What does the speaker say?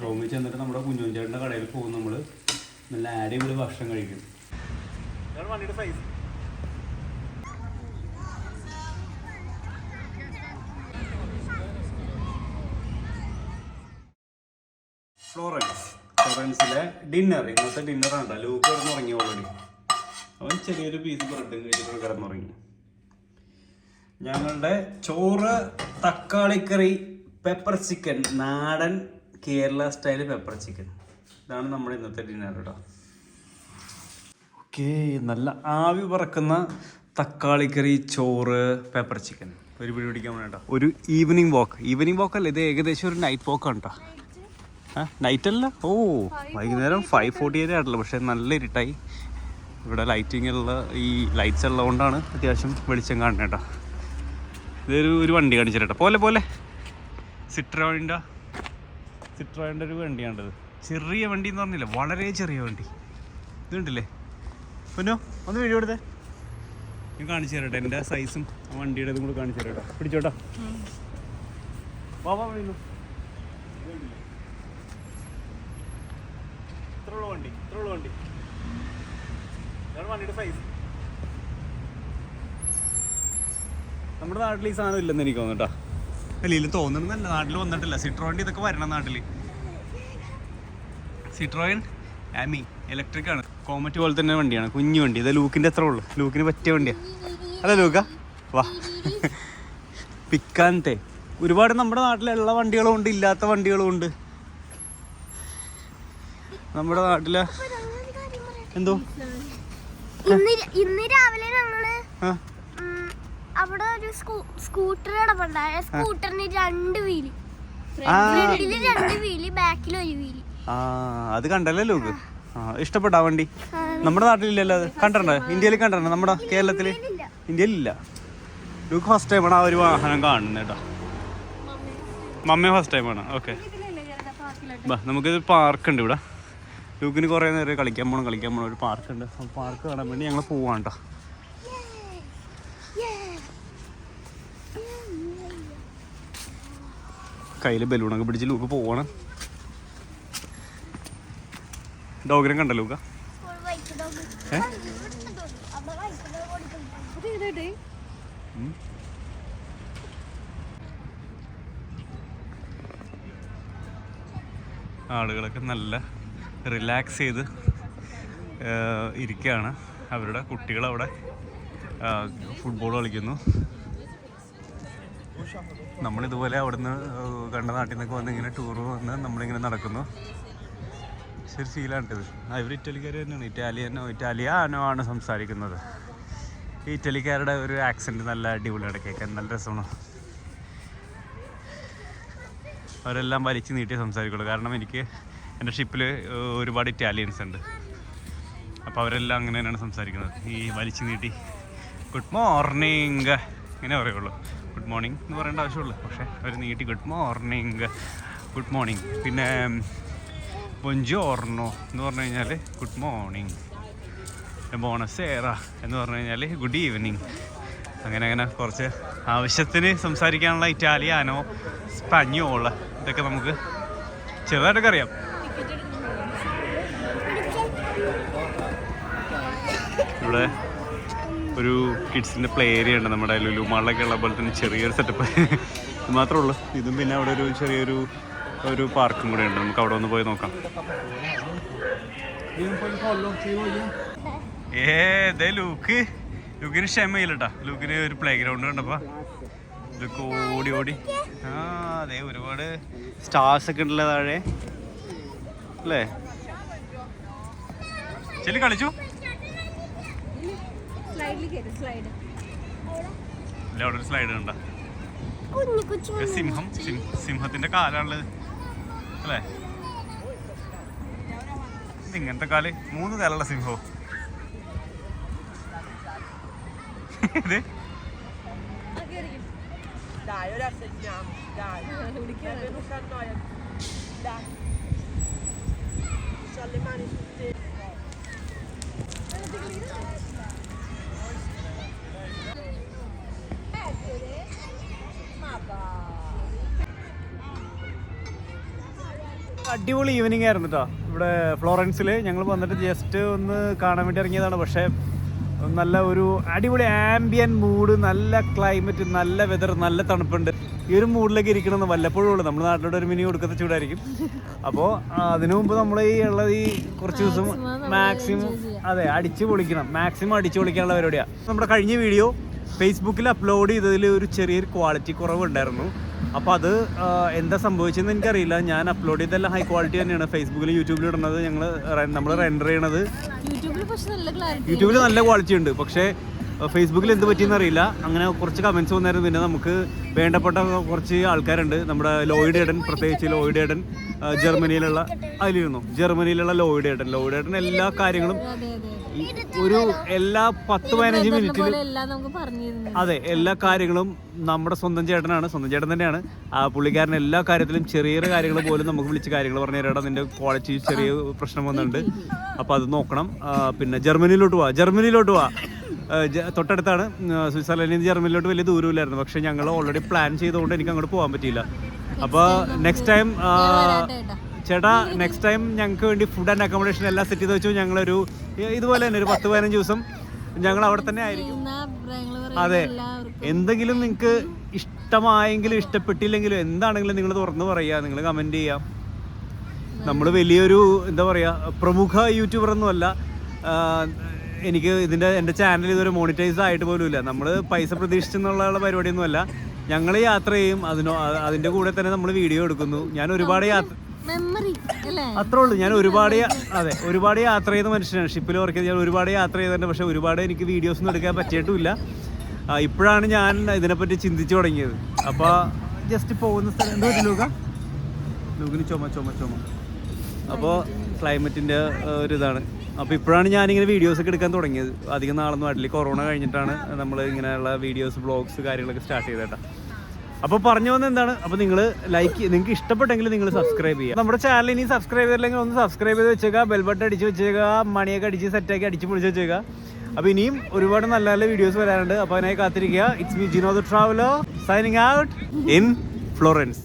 റൂമിൽ ചെന്നിട്ട് നമ്മുടെ കുഞ്ഞുചേട്ടൻ്റെ കടയിൽ പോകും. നമ്മൾ നല്ല അടിപൊളി ഭക്ഷണം കഴിക്കും. ഇതാണ് വണ്ടിയുടെ സൈസ്. ഫ്ലോറൻസിലെ ഡിന്നർ, ഇന്നത്തെ ഡിന്നറാണ്. ലൂക്ക് കിടന്നുറങ്ങി ഓൾറെഡി. അവൻ ചെറിയൊരു പീസ് ബ്രെഡ് കഴിച്ചിട്ട് കിടന്നുറങ്ങി. ഞങ്ങളുടെ ചോറ്, തക്കാളിക്കറി, പെപ്പർ ചിക്കൻ, നാടൻ കേരള സ്റ്റൈൽ പെപ്പർ ചിക്കൻ. ഇതാണ് നമ്മുടെ ഇന്നത്തെ ഡിന്നർ കേട്ടോ. ഓക്കെ, നല്ല ആവി പറക്കുന്ന തക്കാളിക്കറി, ചോറ്, പെപ്പർ ചിക്കൻ. ഒരു പിടി പിടിക്കാൻ വേണ്ട. ഒരു ഈവനിങ് വാക്ക് അല്ല, ഇത് ഏകദേശം ഒരു നൈറ്റ് വാക്കാണ് കേട്ടോ. നൈറ്റ് അല്ല, വൈകുന്നേരം 5:48 ആയിട്ടില്ല. പക്ഷേ നല്ല ഇരുട്ടായി. ഇവിടെ ലൈറ്റിങ്ങുള്ള ഈ ലൈറ്റ്സ് ഉള്ളതുകൊണ്ടാണ് അത്യാവശ്യം വെളിച്ചം കാണുന്നത് കേട്ടോ. ഇതൊരു വണ്ടി കാണിച്ചിട്ടോ. പോലെ സിട്രോയിൻ്റെ ഒരു വണ്ടിയാണ്ടത്. ചെറിയ വണ്ടി എന്ന് പറഞ്ഞില്ല, വളരെ ചെറിയ വണ്ടി. ഇത് കണ്ടില്ലേ പൊന്നോ? ഒന്ന് വീഡിയോ എടുത്തേ, ഞാൻ കാണിച്ചു തരട്ടെ. എൻ്റെ സൈസും വണ്ടിയുടെ ഇതും കൂടെ കാണിച്ചു തരട്ടോ. പിടിച്ചോട്ടോ. വാ വീണു. ഇത്രയുള്ള വണ്ടി. ഇതാണ് വണ്ടിയുടെ സൈസ്. നമ്മുടെ നാട്ടിൽ ഈ സാധനം ഇല്ലെന്ന് എനിക്ക് തോന്നുന്നു കേട്ടോ. അല്ല തോന്നുന്നല്ല, നാട്ടിൽ വന്നിട്ടില്ല. സിട്രോയിൻ ഇതൊക്കെ വരണം നാട്ടിൽ. സിട്രോയിൻ ആമി ഇലക്ട്രിക് ആണ്. കോമറ്റ് പോലെ തന്നെ വണ്ടിയാണ്, കുഞ്ഞു വണ്ടി. ഇത് ലൂക്കിൻ്റെ എത്ര ഉള്ളു, ലൂക്കിന് പറ്റിയ വണ്ടിയാണ്. അല്ല ലൂക്ക വാ. പിക്കാൻത്തെ ഒരുപാട് നമ്മുടെ നാട്ടിലുള്ള വണ്ടികളും ഉണ്ട്, ഇല്ലാത്ത വണ്ടികളും ഉണ്ട്. നമ്മുടെ നാട്ടിലെ എന്തോ ഇന്ന് രാവിലെ ഞങ്ങള് അവിടെ ഒരു സ്കൂട്ടർ കിടപ്പുണ്ടായ. സ്കൂട്ടറിന് 2 വീല്, ഫ്രണ്ടില് 2 വീല്, ബാക്കിൽ 1 വീല്. അത് കണ്ടല്ലേ ലൂക്ക്? ഇഷ്ടപ്പെട്ടാ വണ്ടി? നമ്മുടെ നാട്ടിലില്ലല്ലോ അത്. കണ്ടിട്ടുണ്ടോ? ഇന്ത്യയിൽ കണ്ടിട്ടുണ്ടോ? നമ്മുടെ കേരളത്തിൽ, ഇന്ത്യയിലില്ല. ലൂക്ക് ഫസ്റ്റ് ടൈമാണ് ആ ഒരു വാഹനം കാണുന്നത് കേട്ടോ. മമ്മ ഫസ്റ്റ് ടൈമാണ്. ഓക്കെ, നമുക്കിത് പാർക്കുണ്ട് ഇവിടെ. ലൂക്കിന് കുറേ നേരം കളിക്കാൻ പോകണം. ഒരു പാർക്കുണ്ട്. പാർക്ക് കാണാൻ വേണ്ടി ഞങ്ങൾ പോവാണ് കേട്ടോ. കയ്യിൽ ബലൂണൊക്കെ പിടിച്ച് ലൂക്ക് പോവാണ്. ഡോഗിനെ കണ്ട ലൂക്ക? ആളുകളൊക്കെ നല്ല റിലാക്സ് ചെയ്ത് ഇരിക്കുകയാണ്. അവരുടെ കുട്ടികളവിടെ ഫുട്ബോൾ കളിക്കുന്നു. നമ്മളിതുപോലെ അവിടുന്ന് കണ്ട നാട്ടിൽ നിന്നൊക്കെ വന്ന് ഇങ്ങനെ ടൂർ വന്ന് നമ്മളിങ്ങനെ നടക്കുന്നു. ശരി ഫീലാണിത്. ഇവർ ഇറ്റലിക്കാർ തന്നെയാണ്. ഇറ്റാലിയാനോ ആണ് സംസാരിക്കുന്നത്. ഈ ഇറ്റലിക്കാരുടെ ഒരു ആക്സെൻറ്റ് നല്ല അടിപൊളിയാണ് കേൾക്കാൻ, നല്ല രസമാണ്. അവരെല്ലാം വലിച്ചു നീട്ടി സംസാരിക്കുള്ളൂ. കാരണം എനിക്ക് എൻ്റെ ഷിപ്പിൽ ഒരുപാട് ഇറ്റാലിയൻസ് ഉണ്ട്. അപ്പോൾ അവരെല്ലാം അങ്ങനെ തന്നെയാണ് സംസാരിക്കുന്നത്. ഈ വലിച്ചു നീട്ടി ഗുഡ് മോർണിംഗ് ഇങ്ങനെ പറയുള്ളൂ. ഗുഡ് മോർണിംഗ് എന്ന് പറയേണ്ട ആവശ്യമുള്ളൂ. പക്ഷേ അവർ നീട്ടി ഗുഡ് മോർണിംഗ്. പിന്നെ ബൊഞ്ചോർണോ എന്ന് പറഞ്ഞു കഴിഞ്ഞാൽ ഗുഡ് മോർണിംഗ്. ബോണസേറ എന്ന് പറഞ്ഞു കഴിഞ്ഞാൽ ഗുഡ് ഈവനിങ്. അങ്ങനെ കുറച്ച് ആവശ്യത്തിന് സംസാരിക്കാനുള്ള ഇറ്റാലിയാനോ സ്പാഞ്ഞോള ഇതൊക്കെ നമുക്ക് ചെറുതായിട്ടൊക്കെ അറിയാം. ഇവിടെ ഒരു കിഡ്സിൻ്റെ പ്ലേ ഏരിയ ഉണ്ട്. നമ്മുടെ ലുലു മാളിലൊക്കെ ഉള്ള പോലെ തന്നെ ചെറിയൊരു സെറ്റപ്പ്. ഇത് മാത്രമേ ഉള്ളൂ. ഇതും പിന്നെ അവിടെ ഒരു ചെറിയൊരു പാർക്കും കൂടെ ഉണ്ട്. നമുക്ക് അവിടെ ഒന്ന് പോയി നോക്കാം. ലൂക്കിന് ക്ഷമയില്ലട്ടാ. ലൂക്കിന് ഒരു പ്ലേ ഗ്രൗണ്ട് കണ്ടപ്പോൾ ലൂക്ക് ഓടി അതെ ഒരുപാട് സ്റ്റാർസ് ഒക്കെ ഉണ്ടല്ലോ താഴെ അല്ലേ? ചെല്ലി കളിച്ചു ഇല്ല, അവിടെ ഒരു സ്ലൈഡ് കണ്ട. സിംഹത്തിന്റെ കാലാണുള്ളത് അല്ലേ? ഇങ്ങനത്തെ കാല് 3 കാലുള്ള സിംഹവും. ഇത് അടിപൊളി ഈവനിങ് ആയിരുന്നു കേട്ടോ ഇവിടെ ഫ്ലോറൻസിൽ. ഞങ്ങൾ വന്നിട്ട് ജസ്റ്റ് ഒന്ന് കാണാൻ വേണ്ടി ഇറങ്ങിയതാണ്. പക്ഷേ നല്ല ഒരു അടിപൊളി ആംബിയൻ മൂഡ്, നല്ല ക്ലൈമറ്റ്, നല്ല വെതർ, നല്ല തണുപ്പുണ്ട്. ഈ ഒരു മൂഡിലേക്ക് ഇരിക്കണമെന്ന് വല്ലപ്പോഴും ഉള്ളൂ. നമ്മുടെ നാട്ടിലോട്ട് ഒരു മിനി കൊടുക്കത്തെ ചൂടായിരിക്കും. അപ്പോൾ അതിനു മുമ്പ് നമ്മൾ ഈ ഉള്ളത് ഈ കുറച്ച് ദിവസം മാക്സിമം അടിച്ചു പൊളിക്കണം, മാക്സിമം അടിച്ചു പൊളിക്കാനുള്ള പരിപാടിയാണ്. നമ്മുടെ കഴിഞ്ഞ വീഡിയോ ഫേസ്ബുക്കിൽ അപ്ലോഡ് ചെയ്തതിൽ ഒരു ചെറിയൊരു ക്വാളിറ്റി കുറവുണ്ടായിരുന്നു. അപ്പോൾ അത് എന്താ സംഭവിച്ചതെന്ന് എനിക്കറിയില്ല. ഞാൻ അപ്ലോഡ് ചെയ്തെല്ലാം ഹൈ ക്വാളിറ്റി തന്നെയാണ് ഫേസ്ബുക്കിലും യൂട്യൂബിലും ഇടുന്നത്. നമ്മൾ റെൻഡർ ചെയ്യണത് യൂട്യൂബിൽ നല്ല ക്വാളിറ്റി ഉണ്ട്. പക്ഷേ ഫേസ്ബുക്കിൽ എന്ത് പറ്റിയെന്ന് അറിയില്ല. അങ്ങനെ കുറച്ച് കമൻറ്റ്സ് വന്നായിരുന്നു. പിന്നെ നമുക്ക് വേണ്ടപ്പെട്ട കുറച്ച് ആൾക്കാരുണ്ട്. നമ്മുടെ ലോയിഡ് ഏഡൻ, പ്രത്യേകിച്ച് ലോയിഡ് ഏഡൻ ജർമ്മനിയിലുള്ള ജർമ്മനിയിലുള്ള ലോയിഡ് ഏഡൻ എല്ലാ കാര്യങ്ങളും ഒരു എല്ലാ 10-15 മിനിറ്റിൽ എല്ലാ കാര്യങ്ങളും നമ്മുടെ സ്വന്തം ചേട്ടൻ തന്നെയാണ്. ആ പുള്ളിക്കാരൻ എല്ലാ കാര്യത്തിലും ചെറിയ കാര്യങ്ങൾ പോലും നമുക്ക് വിളിച്ച് കാര്യങ്ങൾ പറഞ്ഞു തരാം. അതിൻ്റെ ക്വാളിറ്റി ചെറിയ പ്രശ്നം വന്നിട്ടുണ്ട്, അപ്പോൾ അത് നോക്കണം. പിന്നെ ജർമ്മനിയിലോട്ട് പോവാ തൊട്ടടുത്താണ്. സ്വിറ്റ്സർലൻഡിൽ നിന്ന് ജർമ്മനിയിലോട്ട് വലിയ ദൂരമില്ലായിരുന്നു. പക്ഷേ ഞങ്ങൾ ഓൾറെഡി പ്ലാൻ ചെയ്തുകൊണ്ട് എനിക്ക് അങ്ങോട്ട് പോകാൻ പറ്റിയില്ല. അപ്പോൾ നെക്സ്റ്റ് ടൈം ചേട്ടാ ഞങ്ങൾക്ക് വേണ്ടി ഫുഡ് ആൻഡ് അക്കോമഡേഷൻ എല്ലാം സെറ്റ് ചെയ്ത് വെച്ചു. ഞങ്ങളൊരു ഇതുപോലെ തന്നെ ഒരു 10-15 ദിവസം ഞങ്ങൾ അവിടെ തന്നെ ആയിരിക്കും. അതെ, എന്തെങ്കിലും നിങ്ങൾക്ക് ഇഷ്ടമായെങ്കിലും ഇഷ്ടപ്പെട്ടില്ലെങ്കിലും എന്താണെങ്കിലും നിങ്ങൾ തുറന്ന് പറയുക, നിങ്ങൾ കമൻറ്റ് ചെയ്യാം. നമ്മൾ വലിയൊരു എന്താ പറയുക പ്രമുഖ യൂട്യൂബറൊന്നുമല്ല. എനിക്ക് എൻ്റെ ചാനൽ ഇതുവരെ മോണിറ്റൈസ് ആയിട്ട് പോലും ഇല്ല. നമ്മൾ പൈസ പ്രതീക്ഷിച്ചെന്നുള്ള പരിപാടിയൊന്നുമല്ല. ഞങ്ങൾ യാത്ര ചെയ്യും, അതിൻ്റെ കൂടെ തന്നെ നമ്മൾ വീഡിയോ എടുക്കുന്നു. ഞാൻ ഒരുപാട് അത്രേ ഉള്ളൂ. ഞാൻ ഒരുപാട് യാത്ര ചെയ്ത മനുഷ്യനാണ്. ഷിപ്പിൽ വർക്ക് ചെയ്ത് ഞാൻ ഒരുപാട് യാത്ര ചെയ്തിട്ടുണ്ട്. പക്ഷേ ഒരുപാട് എനിക്ക് വീഡിയോസ് ഒന്നും എടുക്കാൻ പറ്റിയിട്ടുമില്ല. ഇപ്പോഴാണ് ഞാൻ ഇതിനെപ്പറ്റി ചിന്തിച്ചു തുടങ്ങിയത്. അപ്പോൾ ജസ്റ്റ് പോകുന്ന സ്ഥലം എന്താ ലൂക്കിന് ചുമ അപ്പോൾ ക്ലൈമറ്റിൻ്റെ ഒരിതാണ്. അപ്പോൾ ഇപ്പോഴാണ് ഞാനിങ്ങനെ വീഡിയോസൊക്കെ എടുക്കാൻ തുടങ്ങിയത്. അധികം നാളൊന്നും ആയിട്ടില്ല. കൊറോണ കഴിഞ്ഞിട്ടാണ് നമ്മൾ ഇങ്ങനെയുള്ള വീഡിയോസ് വ്ളോഗ്സ് കാര്യങ്ങളൊക്കെ സ്റ്റാർട്ട് ചെയ്തേട്ടാ. അപ്പോൾ പറഞ്ഞു വന്നത് എന്താണ്, അപ്പോൾ നിങ്ങൾ നിങ്ങൾക്ക് ഇഷ്ടപ്പെട്ടെങ്കിൽ നിങ്ങൾ സബ്സ്ക്രൈബ് ചെയ്യുക. നമ്മുടെ ചാനൽ ഇനി സബ്സ്ക്രൈബ് ചെയ്തില്ലെങ്കിൽ ഒന്ന് സബ്സ്ക്രൈബ് ചെയ്ത് വെച്ചേക്കുക, ബെൽ ബട്ടൺ അടിച്ച് വെച്ചേക്കുക, മണിയൊക്കെ അടിച്ച് സെറ്റാക്കി അടിച്ച് പൊളിച്ച് വെച്ചേക്കുക. അപ്പോൾ ഇനിയും ഒരുപാട് നല്ല നല്ല വീഡിയോസ് വരാനുണ്ട്. അപ്പോൾ അതിനായി കാത്തിരിക്കുക. It's me Jino the traveller signing out in Florence.